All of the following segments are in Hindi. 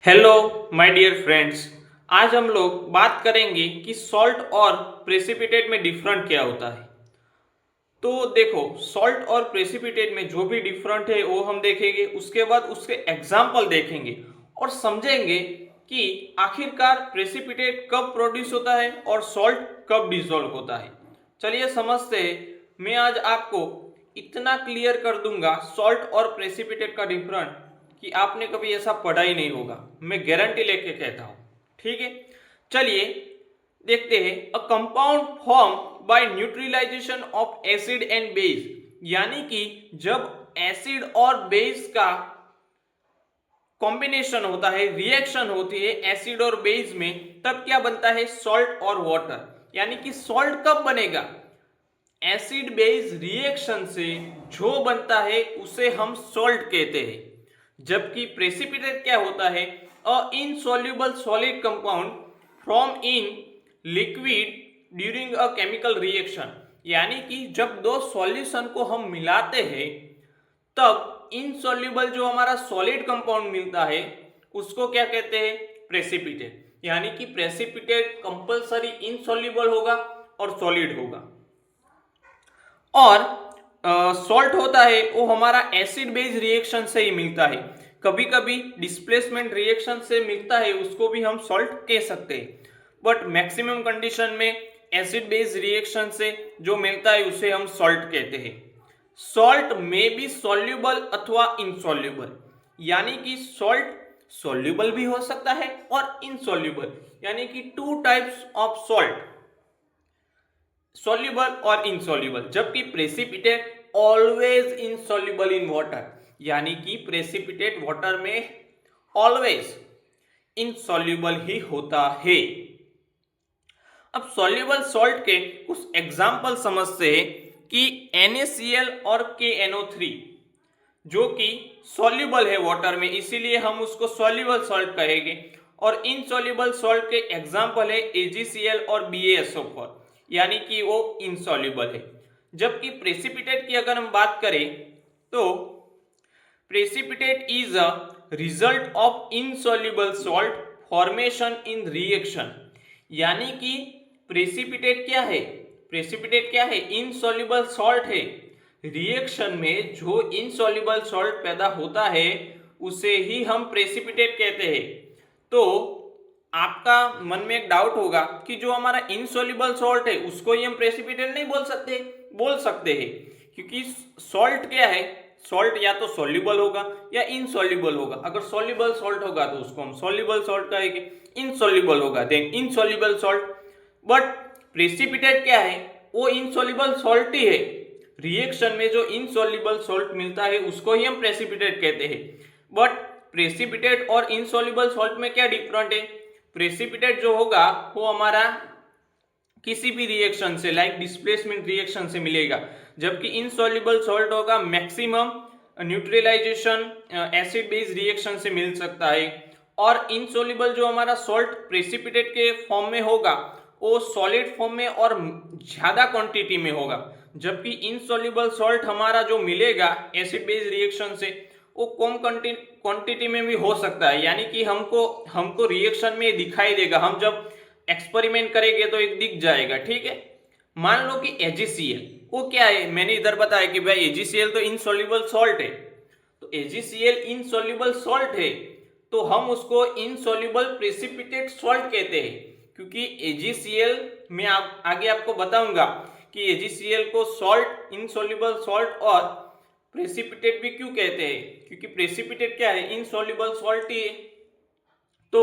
Hello my dear friends. आज हम लोग बात करेंगे कि सॉल्ट और प्रेसिपिटेट में डिफरेंट क्या होता है। तो देखो, सॉल्ट और प्रेसिपिटेट में जो भी डिफरेंट है वो हम देखेंगे, उसके बाद उसके एग्जाम्पल देखेंगे और समझेंगे कि आखिरकार प्रेसिपिटेट कब प्रोड्यूस होता है और सॉल्ट कब डिसॉल्व होता है। चलिए समझते हैं। मैं आज आपको इतना क्लियर कर दूंगा सॉल्ट और प्रेसिपिटेट का डिफरेंट कि आपने कभी ऐसा पढ़ा ही नहीं होगा। मैं गारंटी लेके कहता हूं। ठीक है, चलिए देखते हैं। A compound form by neutralization of acid and base, यानी कि जब एसिड और बेस का कॉम्बिनेशन होता है, रिएक्शन होती है एसिड और बेस में, तब क्या बनता है? सॉल्ट और वाटर। यानी कि सॉल्ट कब बनेगा? एसिड बेस रिएक्शन से जो बनता है उसे हम सॉल्ट कहते हैं। जबकि प्रेसिपिटेट क्या होता है? A insoluble solid compound from in liquid during a chemical reaction. यानी कि जब दो सॉल्यूशन को हम मिलाते हैं तब इनसॉल्युबल जो हमारा सॉलिड कंपाउंड मिलता है उसको क्या कहते हैं? प्रेसिपिटेट। यानी कि प्रेसिपिटेट कंपलसरी इनसॉल्युबल होगा और सॉलिड होगा। और सॉल्ट होता है वो हमारा एसिड बेस रिएक्शन से ही मिलता है। कभी कभी डिस्प्लेसमेंट रिएक्शन से मिलता है, उसको भी हम सॉल्ट कह सकते हैं। बट मैक्सिमम कंडीशन में एसिड बेस रिएक्शन से जो मिलता है उसे हम सॉल्ट कहते हैं। सॉल्ट में बी सॉल्युबल अथवा इनसॉल्युबल, यानी कि सॉल्ट सॉल्युबल भी हो सकता है और इनसॉल्युबल, यानी कि two types of salt, soluble और इनसॉल्युबल। जबकि precipitate always insoluble in water, यानी कि प्रेसिपिटेट वाटर में ऑलवेज इनसॉल्युबल ही होता है। अब सॉल्युबल सॉल्ट के कुछ एग्जाम्पल समझते हैं कि NaCl और KNO3 जो कि सॉल्युबल है वाटर में, इसीलिए हम उसको सॉल्युबल सॉल्ट कहेंगे। और इनसॉल्युबल सॉल्ट के एग्जाम्पल है AgCl और BaSO4, यानी कि वो इनसॉल्युबल है। जबकि प्रेसिपिटेट की अगर हम बात करें तो precipitate is a result of insoluble salt formation in reaction. यानी कि प्रेसिपिटेट क्या है? प्रेसिपिटेट क्या है? इनसॉल्युबल सॉल्ट है। रिएक्शन में जो इनसॉल्युबल सॉल्ट पैदा होता है उसे ही हम प्रेसिपिटेट कहते हैं। तो आपका मन में एक डाउट होगा कि जो हमारा इनसॉल्युबल सॉल्ट है उसको ही हम प्रेसिपिटेट नहीं बोल सकते? बोल सकते हैं, क्योंकि सॉल्ट क्या है? सॉल्ट या तो सॉल्युबल होगा या इनसॉल्युबल होगा। अगर सॉल्युबल सॉल्ट होगा तो उसको हम सॉल्युबल सॉल्ट कहेंगे, इनसॉल्युबल होगा then insoluble salt. But precipitate क्या है? वो इनसॉल्युबल सॉल्ट ही है। रिएक्शन में जो इनसॉल्युबल सॉल्ट मिलता है उसको ही हम प्रेसिपिटेट कहते हैं। बट प्रेसिपिटेट और इनसॉल्युबल सॉल्ट में क्या डिफरेंट है? प्रेसिपिटेट जो होगा वो हमारा किसी भी रिएक्शन से, लाइक डिस्प्लेसमेंट रिएक्शन से मिलेगा, जबकि इनसॉल्युबल सॉल्ट होगा maximum neutralization acid base reaction से मिल सकता है। और इनसॉल्युबल जो हमारा सॉल्ट प्रेसिपिटेट के फॉर्म में होगा वो सॉलिड फॉर्म में और ज्यादा क्वांटिटी में होगा। जबकि इनसॉल्युबल सॉल्ट हमारा जो मिलेगा एसिड बेस रिएक्शन से वो कम क्वांटिटी में भी हो सकता है, यानी कि हमको रिएक्शन में दिखाई देगा। हम जब एक्सपेरिमेंट करेंगे तो एक दिख जाएगा। ठीक है, मान लो कि AgCl वो क्या है? मैंने इधर बताया कि भाई AgCl तो इनसॉल्युबल सॉल्ट है। तो AgCl इनसॉल्युबल सॉल्ट है तो हम उसको इनसॉल्युबल प्रेसिपिटेट सॉल्ट कहते हैं। क्योंकि AgCl मैं आगे आपको बताऊंगा कि AgCl को सॉल्ट, इनसॉल्युबल सॉल्ट और प्रेसिपिटेट भी क्यों कहते हैं, क्योंकि प्रेसिपिटेट क्या है? इनसॉल्युबल सॉल्ट ही है। तो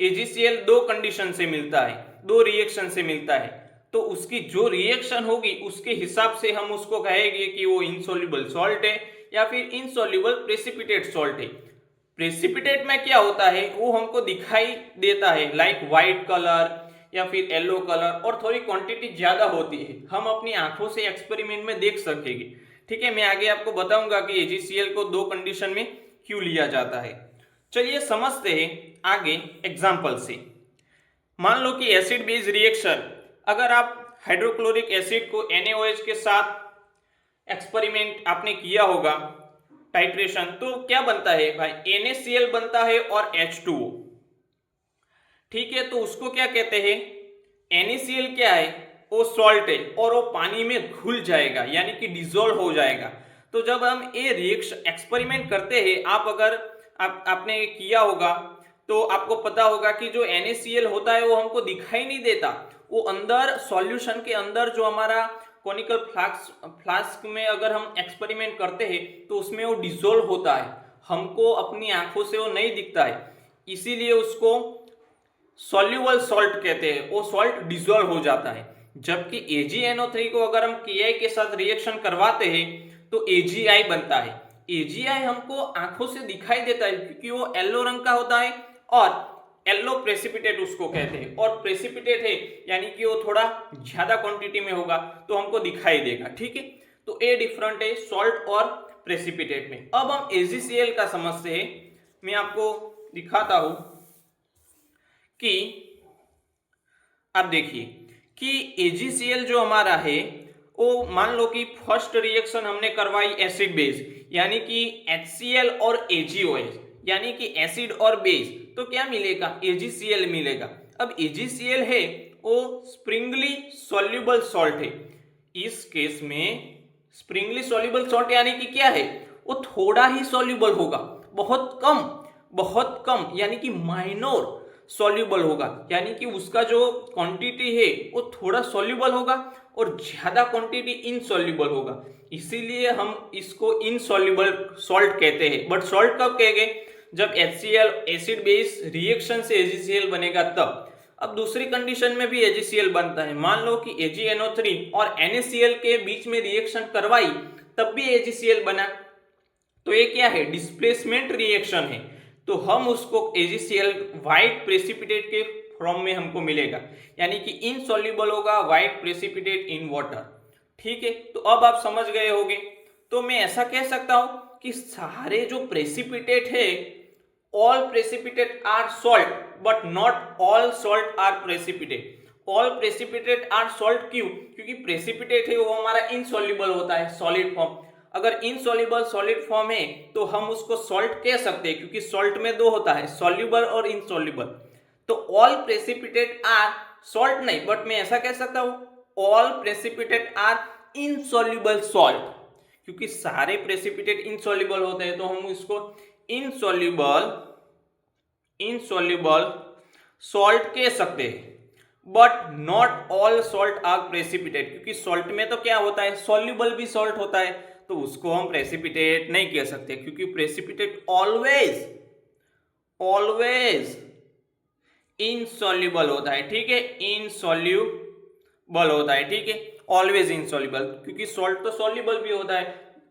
AgCl दो कंडीशन से मिलता है, दो रिएक्शन से मिलता है। तो उसकी जो रिएक्शन होगी उसके हिसाब से हम उसको कहेंगे कि वो इनसॉल्युबल सॉल्ट है या फिर इनसॉल्युबल प्रेसिपिटेट सॉल्ट है। प्रेसिपिटेट में क्या होता है वो हमको दिखाई देता है, लाइक व्हाइट कलर या फिर येलो कलर, और थोड़ी क्वांटिटी ज्यादा होती है। हम अपनी आंखों से एक्सपेरिमेंट में देख सकेंगे। ठीक है, मैं आगे आपको बताऊंगा कि AgCl को दो कंडीशन में क्यों लिया जाता है। चलिए समझते हैं आगे एग्जाम्पल से। मान लो कि एसिड बेस रिएक्शन, अगर आप हाइड्रोक्लोरिक एसिड को NaOH के साथ एक्सपेरिमेंट आपने किया होगा, टाइट्रेशन, तो क्या बनता है भाई, NaCl बनता है और H2O। ठीक है, तो उसको क्या कहते हैं, NaCl क्या है, वो सॉल्ट है और वो पानी में घुल जाएगा यानी कि डिजोल्व हो जाएगा। तो जब हम ये रिएक्शन एक्सपेरिमेंट करते हैं, आप अगर आपने किया होगा तो आपको पता होगा कि जो NaCl होता है वो हमको दिखाई नहीं देता, वो अंदर सॉल्यूशन के अंदर जो हमारा कॉनिकल फ्लास्क में अगर हम एक्सपेरिमेंट करते हैं तो उसमें वो डिजोल्व होता है, हमको अपनी आंखों से वो नहीं दिखता है, इसीलिए उसको सॉल्यूबल सॉल्ट कहते हैं, वो सॉल्ट डिजोल्व हो जाता है। जबकि AgNO3 को अगर हम Ki के साथ रिएक्शन करवाते हैं तो AgI बनता है। AgI हमको आंखों से दिखाई देता है क्योंकि वो येलो रंग का होता है और येलो प्रेसिपिटेट उसको कहते हैं, और प्रेसिपिटेट है यानी कि वो थोड़ा ज्यादा क्वांटिटी में होगा तो हमको दिखाई देगा। ठीक है, तो ये डिफरेंट है सॉल्ट और प्रेसिपिटेट में। अब हम AgCl का समझते हैं, मैं आपको दिखाता हूं कि आप देखिए कि AgCl जो हमारा है वो मान लो कि फर्स्ट रिएक्शन हमने करवाई एसिड बेस यानी कि HCl और AgOH यानी कि एसिड और बेस, तो क्या मिलेगा, AgCl मिलेगा। अब AgCl है वो स्प्रिंगली सॉल्युबल सॉल्ट है, इस केस में स्प्रिंगली सॉल्युबल सॉल्ट यानी कि क्या है, वो थोड़ा ही सॉल्युबल होगा, बहुत कम यानी कि माइनर सॉल्युबल होगा, यानी कि उसका जो क्वांटिटी है वो थोड़ा सॉल्युबल होगा और ज्यादा क्वांटिटी इनसॉल्युबल होगा, इसीलिए हम इसको इनसॉल्युबल सॉल्ट कहते हैं। बट सॉल्ट कब कहेंगे, जब HCl एसिड बेस रिएक्शन से AgCl बनेगा तब। अब दूसरी कंडीशन में भी AgCl बनता है, मान लो कि AgNO3 और NaCl के बीच में रिएक्शन करवाई तब भी AgCl बना, तो ये क्या है, डिस्प्लेसमेंट रिएक्शन है, तो हम उसको AgCl व्हाइट प्रेसिपिटेट के फॉर्म में हमको मिलेगा, यानी कि इनसॉल्युबल होगा, व्हाइट प्रेसिपिटेट इन वाटर। ठीक है, तो अब आप समझ गए होंगे। तो मैं ऐसा कह सकता हूं कि सारे जो प्रेसिपिटेट है, all precipitate are salt but not all salt are precipitate. All precipitate are salt क्यों, क्योंकि प्रेसिपिटेट है वो हमारा इनसॉल्युबल होता है सॉलिड फॉर्म, अगर इनसॉल्युबल सॉलिड फॉर्म है तो हम उसको सॉल्ट कह सकते हैं, क्योंकि सॉल्ट में दो होता है, सॉल्युबल और इनसॉल्युबल। तो ऑल प्रेसिपिटेट आर सॉल्ट नहीं, बट मैं ऐसा कह सकता हूं all precipitate are insoluble salt, क्योंकि सारे प्रेसिपिटेट इनसॉल्युबल होते हैं तो हम इसको इनसॉल्युबल सॉल्ट कह सकते हैं। But not all salt are precipitate, क्योंकि सॉल्ट में तो क्या होता है, सॉल्युबल भी सॉल्ट होता है, तो उसको हम प्रेसिपिटेट नहीं कह सकते, क्योंकि प्रेसिपिटेट ऑलवेज इनसॉल्युबल होता है। ठीक है, इनसॉल्युबल होता है, ठीक है, ऑलवेज इनसॉल्युबल, क्योंकि सॉल्ट तो सॉल्युबल भी होता है,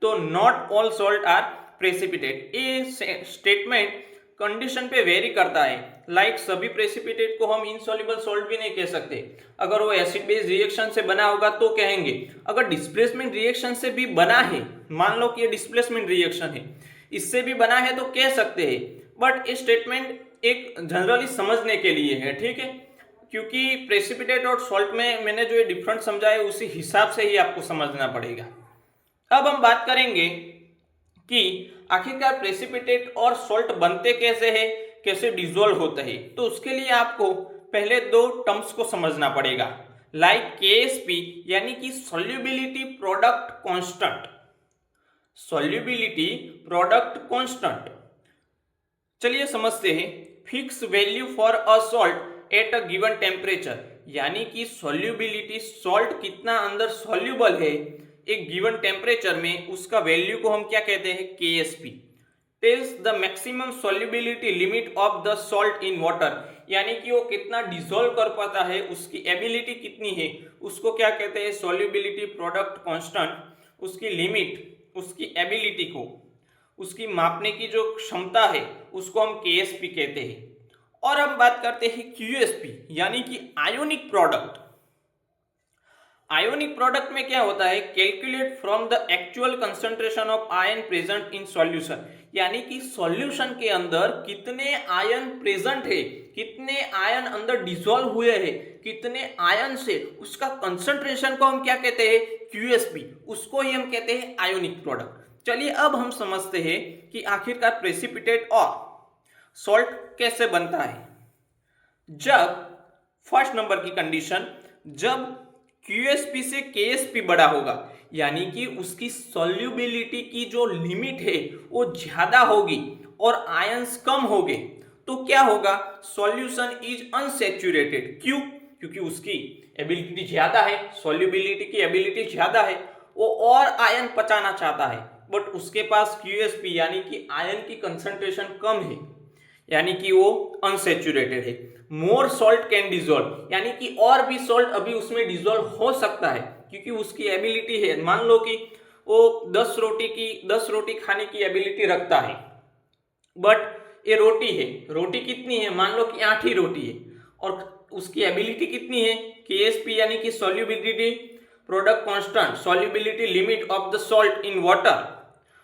तो not all salt are precipitate. ये स्टेटमेंट कंडीशन पे वेरी करता है, लाइक सभी प्रेसिपिटेट को हम इनसॉल्युबल सॉल्ट भी नहीं कह सकते, अगर वो एसिड बेस रिएक्शन से बना होगा तो कहेंगे, अगर डिस्प्लेसमेंट रिएक्शन से भी बना है, मान लो कि ये डिस्प्लेसमेंट रिएक्शन है, इससे भी बना है तो कह सकते हैं, बट ये स्टेटमेंट एक जनरली समझने के लिए है। ठीक है, क्योंकि प्रेसिपिटेट और सॉल्ट में मैंने जो ये डिफरेंस समझा है उसी हिसाब से ही आपको समझना पड़ेगा। अब हम बात करेंगे कि आखिरकार प्रेसिपिटेट और सॉल्ट बनते कैसे हैं, कैसे डिसॉल्व होते हैं, तो उसके लिए आपको पहले दो टर्म्स को समझना पड़ेगा, लाइक KSP यानी कि solubility product constant, solubility product constant. चलिए समझते हैं, fix value for a salt at a given temperature, यानी कि सॉल्युबिलिटी, सॉल्ट कितना अंदर सॉल्युबल है एक गिवन टेम्परेचर में, उसका वैल्यू को हम क्या कहते हैं, KSP, tells the maximum solubility limit of the salt in water, यानी कि वो कितना डिसॉल्व कर पाता है, उसकी एबिलिटी कितनी है, उसको क्या कहते हैं, सॉल्युबिलिटी प्रोडक्ट कांस्टेंट, उसकी लिमिट, उसकी एबिलिटी को, उसकी मापने की जो क्षमता है उसको हम KSP कहते हैं। और हम बात करते हैं QSP यानी कि आयोनिक प्रोडक्ट। आयोनिक प्रोडक्ट में क्या होता है, calculate from the actual concentration of ion present in solution, यानी कि सॉल्यूशन के अंदर कितने आयन प्रेजेंट है, कितने आयन अंदर डिसॉल्व हुए हैं, कितने आयन से उसका कंसंट्रेशन को हम क्या कहते हैं, QSP, उसको ही हम कहते हैं आयोनिक प्रोडक्ट। चलिए अब हम समझते हैं कि आखिरकार प्रेसिपिटेट और सॉल्ट कैसे बनता है। जब फर्स्ट नंबर की कंडीशन, जब QSP से KSP बड़ा होगा, यानी कि उसकी सॉल्युबिलिटी की जो लिमिट है वो ज्यादा होगी और आयंस कम होंगे, तो क्या होगा, सॉल्यूशन इज अनसैचुरेटेड। क्यों? क्योंकि उसकी एबिलिटी ज्यादा है, सॉल्युबिलिटी की एबिलिटी ज्यादा है, वो और आयन पचाना चाहता है, बट उसके पास QSP यानी कि आयन की कंसंट्रेशन कम है, यानी कि वो अनसैचुरेटेड है। मोर सॉल्ट कैन डिजोल्व, यानी कि और भी सॉल्ट अभी उसमें डिजोल्व हो सकता है, क्योंकि उसकी एबिलिटी है। मान लो कि वो 10 रोटी खाने की एबिलिटी रखता है, बट ये रोटी है, रोटी कितनी है, मान लो कि 8 ही रोटी है, और उसकी एबिलिटी कितनी है, KSP यानी कि solubility product constant, solubility limit of the salt in water,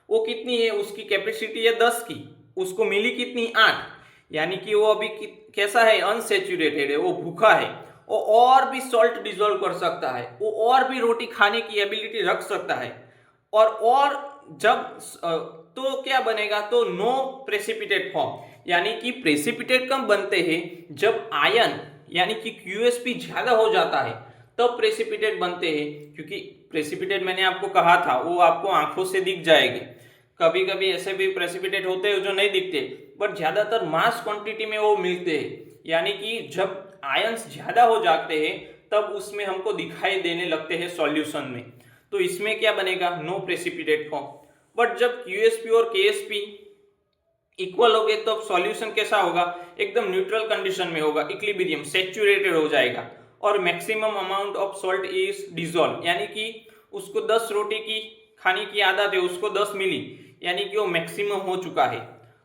वो कितनी है, उसकी कैपेसिटी है 10 की, उसको मिली कितनी, 8, यानी कि वो अभी कैसा है, अनसैचुरेटेड है, वो भूखा है, वो और भी सॉल्ट डिजोल्व कर सकता है, वो और भी रोटी खाने की एबिलिटी रख सकता है, और जब तो क्या बनेगा, तो नो प्रेसिपिटेट फॉर्म, यानी कि प्रेसिपिटेट कब बनते हैं, जब आयन यानी कि QSP ज्यादा हो जाता है तब प्रेसिपिटेट बनते हैं। क्योंकि प्रेसिपिटेट मैंने आपको कहा था वो आपको आंखों से दिख जाएंगे, कभी कभी ऐसे भी प्रेसिपिटेट होते हैं जो नहीं दिखते, बट ज्यादातर मास क्वांटिटी में वो मिलते हैं, यानी कि जब आयंस ज्यादा हो जाते हैं तब उसमें हमको दिखाई देने लगते हैं सॉल्यूशन में। तो इसमें क्या बनेगा, नो प्रेसिपिटेट फॉर्म। बट जब QSP और KSP इक्वल हो गए तो सॉल्यूशन कैसा होगा, एकदम न्यूट्रल कंडीशन में होगा, इक्विलिब्रियम, सैचुरेटेड हो जाएगा, और maximum amount of salt is dissolve, यानी कि उसको 10 रोटी की खाने की आदत है, उसको 10 मिली, यानी कि वो मैक्सिमम हो चुका है।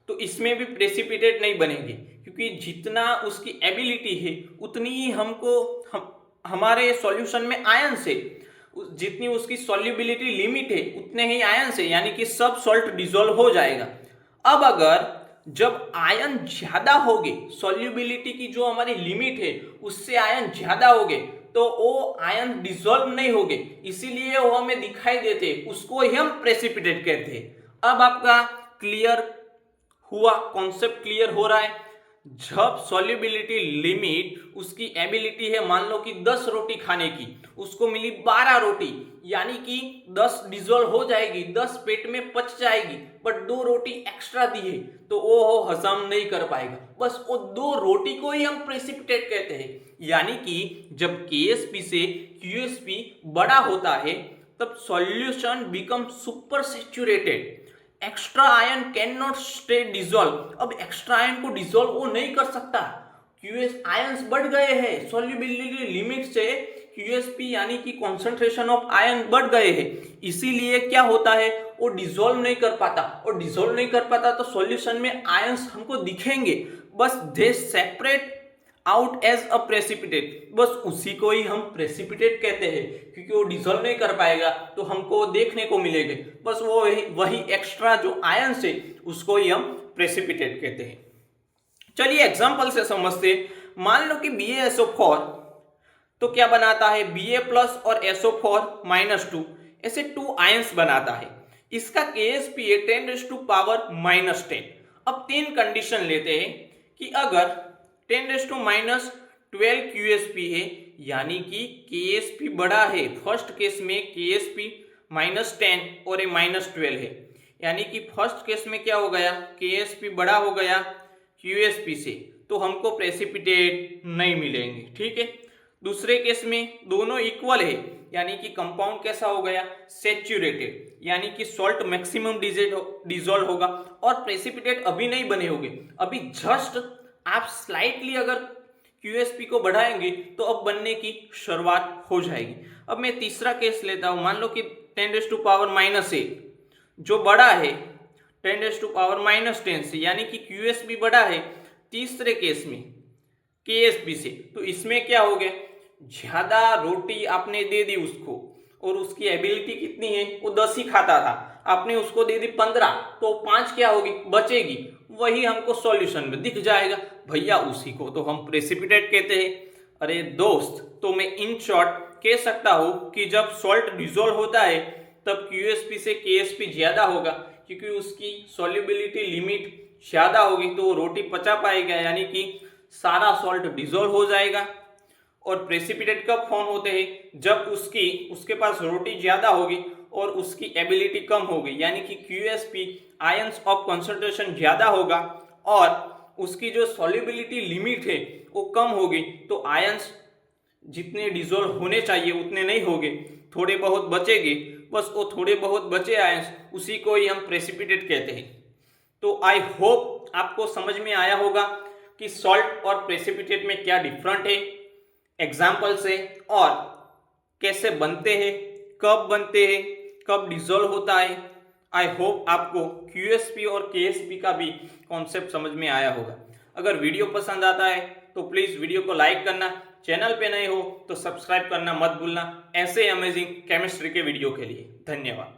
तो इसमें भी प्रेसिपिटेट नहीं बनेंगे, क्योंकि जितना उसकी एबिलिटी है उतनी ही हमारे सॉल्यूशन में आयन से, जितनी उसकी सॉल्युबिलिटी लिमिट है उतने ही आयन से, यानी कि सब सॉल्ट डिसॉल्व हो जाएगा। अब अगर जब आयन ज्यादा होगे, सॉल्युबिलिटी की जो हमारी लिमिट है उससे आयन ज्यादा होगे, तो वो आयन डिसॉल्व नहीं होगे, इसीलिए वो हमें दिखाई देते, उसको ही हम प्रेसिपिटेट कहते हैं। अब आपका क्लियर हुआ, कॉन्सेप्ट क्लियर हो रहा है। जब सॉल्युबिलिटी लिमिट, उसकी एबिलिटी है मान लो कि 10 रोटी खाने की, उसको मिली 12 रोटी, यानी कि 10 डिसॉल्व हो जाएगी, 10 पेट में पच जाएगी, बट 2 रोटी एक्स्ट्रा दी है तो वो हजम नहीं कर पाएगा, बस वो 2 रोटी को ही हम प्रेसिपिटेट कहते हैं। यानी कि जब KSP से QSP बड़ा होता है तब solution become super saturated, extra ion can not stay dissolve. अब एक्स्ट्रा आयन को डिसॉल्व वो नहीं कर सकता, QS आयंस बढ़ गए हैं, सॉल्युबिलिटी लिमिट से QSP यानी कि कंसंट्रेशन ऑफ आयन बढ़ गए हैं, इसीलिए क्या होता है, वो डिसॉल्व नहीं कर पाता, और डिसॉल्व नहीं कर पाता तो सॉल्यूशन में आयंस हमको दिखेंगे, बस they separate out as a precipitate, बस उसी को ही हम प्रेसिपिटेट कहते हैं, क्योंकि वो डिसॉल्व नहीं कर पाएगा तो हमको देखने को मिलेंगे, बस वो वही एक्स्ट्रा जो आयंस है उसको ही हम प्रेसिपिटेट कहते हैं। चलिए एग्जांपल से समझते। मान लो कि BaSO4 तो क्या बनाता है, Ba+ और SO4-2, ऐसे 2 आयंस बनाता है, इसका KSP है 10⁻⁻10। अब 3 कंडीशन लेते हैं कि अगर 10⁻12 QSP है, यानी कि KSP बड़ा है, फर्स्ट केस में KSP -10 और ये -12 है, यानी कि फर्स्ट केस में क्या हो गया, KSP बड़ा हो गया QSP से, तो हमको प्रेसिपिटेट नहीं मिलेंगे, ठीक है। दूसरे केस में दोनों इक्वल है, यानी कि कंपाउंड कैसा हो गया, सैचुरेटेड, यानी कि सॉल्ट मैक्सिमम डिसॉल्व होगा, और प्रेसिपिटेट अभी नहीं बने होंगे, अभी जस्ट आप स्लाइटली अगर QSP को बढ़ाएंगे तो अब बनने की शुरुआत हो जाएगी। अब मैं तीसरा केस लेता हूं, मान लो कि 10⁻⁻8 जो बड़ा है 10⁻⁻10 से, यानी कि QSP बड़ा है तीसरे केस में KSP से, तो इसमें क्या हो गया, ज्यादा रोटी आपने दे दी उसको, और उसकी एबिलिटी कितनी है, वो 10 ही खाता था, आपने उसको दे दी 15, तो 5 क्या होगी, बचेगी, वही हमको सॉल्यूशन में दिख जाएगा, भैया उसी को तो हम प्रेसिपिटेट कहते हैं। अरे दोस्त, तो मैं इन शॉर्ट कह सकता हूं कि जब सॉल्ट डिसॉल्व होता है तब QSP से KSP ज्यादा होगा, क्योंकि उसकी सॉल्युबिलिटी लिमिट ज्यादा होगी तो वो रोटी पचा पाएगा, यानी कि सारा सॉल्ट डिजोल्व हो जाएगा। और प्रेसिपिटेट कब फॉर्म होते हैं? जब उसके पास रोटी ज्यादा होगी और उसकी एबिलिटी कम होगी, यानी कि QSP आयंस ऑफ कंसंट्रेशन ज्यादा होगा और उसकी जो सॉल्युबिलिटी लिमिट है वो कम होगी, तो आयंस जितने डिजोल्व होने चाहिए उतने नहीं होंगे, थोड़े बहुत बचेंगे। बस वो थोड़े बहुत बचे आयंस, उसी को ही हम प्रेसिपिटेट कहते हैं। तो आई होप आपको समझ में आया होगा कि सॉल्ट और प्रेसिपिटेट में क्या डिफरेंट है, एग्जाम्पल से, और कैसे बनते हैं, कब बनते हैं, कब डिजोल्व होता है। आई होप आपको QSP और KSP का भी कॉन्सेप्ट समझ में आया होगा। अगर वीडियो पसंद आता है तो प्लीज वीडियो को लाइक करना, चैनल पे नए हो तो सब्सक्राइब करना मत भूलना ऐसे अमेजिंग केमिस्ट्री के वीडियो के लिए। धन्यवाद।